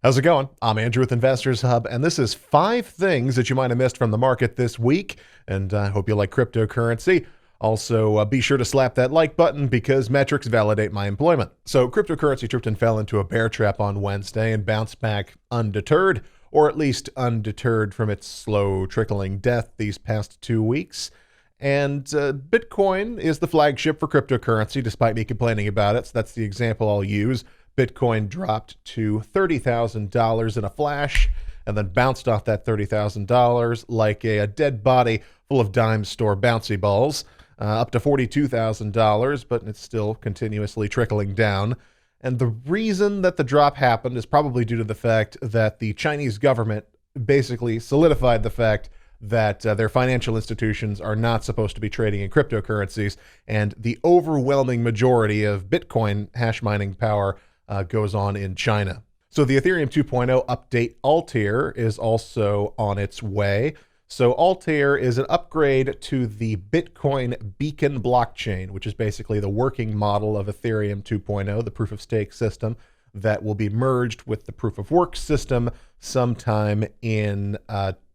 How's it going? I'm Andrew with Investors Hub, and this is 5 things that you might have missed from the market this week, and I hope you like cryptocurrency. Also, be sure to slap that like button because metrics validate my employment. So cryptocurrency tripped and fell into a bear trap on Wednesday and bounced back undeterred, or at least undeterred from its slow trickling death these past 2 weeks. And Bitcoin is the flagship for cryptocurrency, despite me complaining about it. So that's the example I'll use. Bitcoin dropped to $30,000 in a flash and then bounced off that $30,000 like a dead body full of dime store bouncy balls, up to $42,000, but it's still continuously trickling down. And the reason that the drop happened is probably due to the fact that the Chinese government basically solidified the fact that their financial institutions are not supposed to be trading in cryptocurrencies, and the overwhelming majority of Bitcoin hash mining power goes on in China. So the Ethereum 2.0 update Altair is also on its way. So Altair is an upgrade to the Bitcoin Beacon blockchain, which is basically the working model of Ethereum 2.0, the proof of stake system that will be merged with the proof of work system sometime in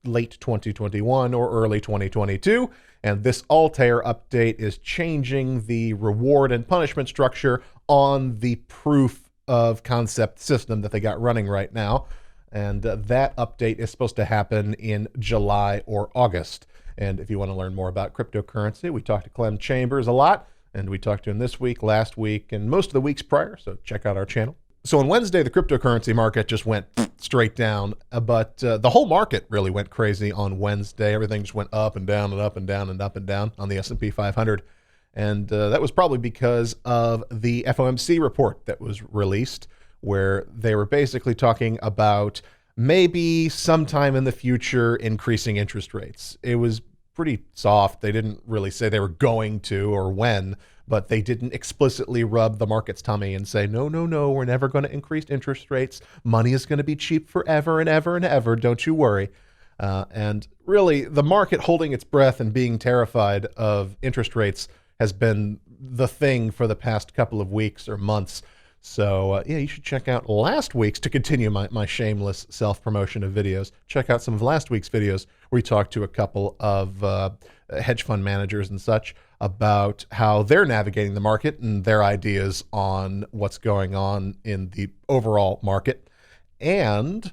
late 2021 or early 2022. And this Altair update is changing the reward and punishment structure on the proof of concept system that they got running right now. And that update is supposed to happen in July or August. And if you want to learn more about cryptocurrency, we talked to Clem Chambers a lot, and we talked to him this week, last week, and most of the weeks prior. So check out our channel. So on Wednesday, the cryptocurrency market just went straight down, but the whole market really went crazy on Wednesday. Everything just went up and down and up and down and up and down on the S&P 500. And that was probably because of the FOMC report that was released, where they were basically talking about maybe sometime in the future increasing interest rates. It was pretty soft. They didn't really say they were going to or when, but they didn't explicitly rub the market's tummy and say, no, we're never going to increase interest rates. Money is going to be cheap forever and ever and ever. Don't you worry. And really, the market holding its breath and being terrified of interest rates has been the thing for the past couple of weeks or months. So yeah, you should check out last week's, to continue my shameless self-promotion of videos, check out some of last week's videos where we talked to a couple of hedge fund managers and such about how they're navigating the market and their ideas on what's going on in the overall market. And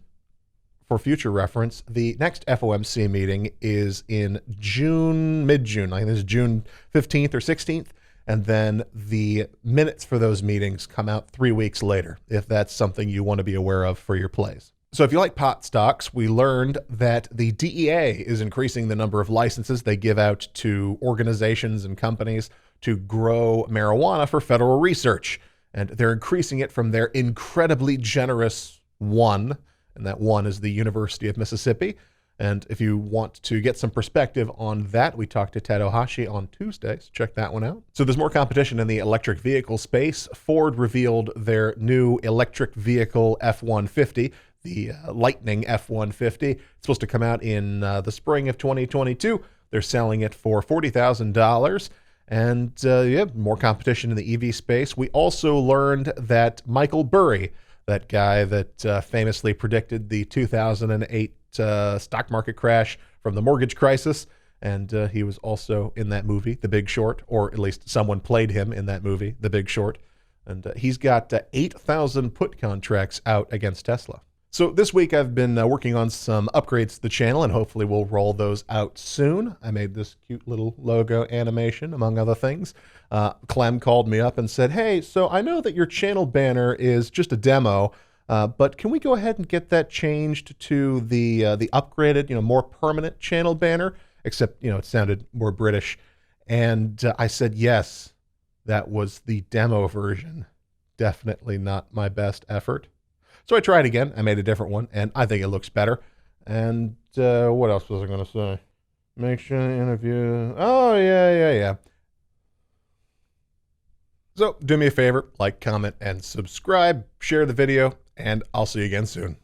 for future reference, the next FOMC meeting is in June, mid-June. I think this is June 15th or 16th. And then the minutes for those meetings come out 3 weeks later, if that's something you want to be aware of for your plays. So if you like pot stocks, we learned that the DEA is increasing the number of licenses they give out to organizations and companies to grow marijuana for federal research. And they're increasing it from their incredibly generous 1, and that 1 is the University of Mississippi. And if you want to get some perspective on that, we talked to Ted Ohashi on Tuesday, so check that one out. So there's more competition in the electric vehicle space. Ford revealed their new electric vehicle F-150, the Lightning F-150. It's supposed to come out in the spring of 2022. They're selling it for $40,000. And yeah, more competition in the EV space. We also learned that Michael Burry, that guy that famously predicted the 2008 stock market crash from the mortgage crisis, and he was also in that movie, The Big Short, or at least someone played him in that movie, The Big Short. And he's got 8,000 put contracts out against Tesla. So this week I've been working on some upgrades to the channel, and hopefully we'll roll those out soon. I made this cute little logo animation, among other things. Clem called me up and said, hey, so I know that your channel banner is just a demo, but can we go ahead and get that changed to the upgraded, more permanent channel banner? Except, it sounded more British. And I said, yes, that was the demo version. Definitely not my best effort. So I tried again. I made a different one, and I think it looks better. And what else was I going to say? Make sure to interview. Oh, yeah. So do me a favor, like, comment, and subscribe. Share the video, and I'll see you again soon.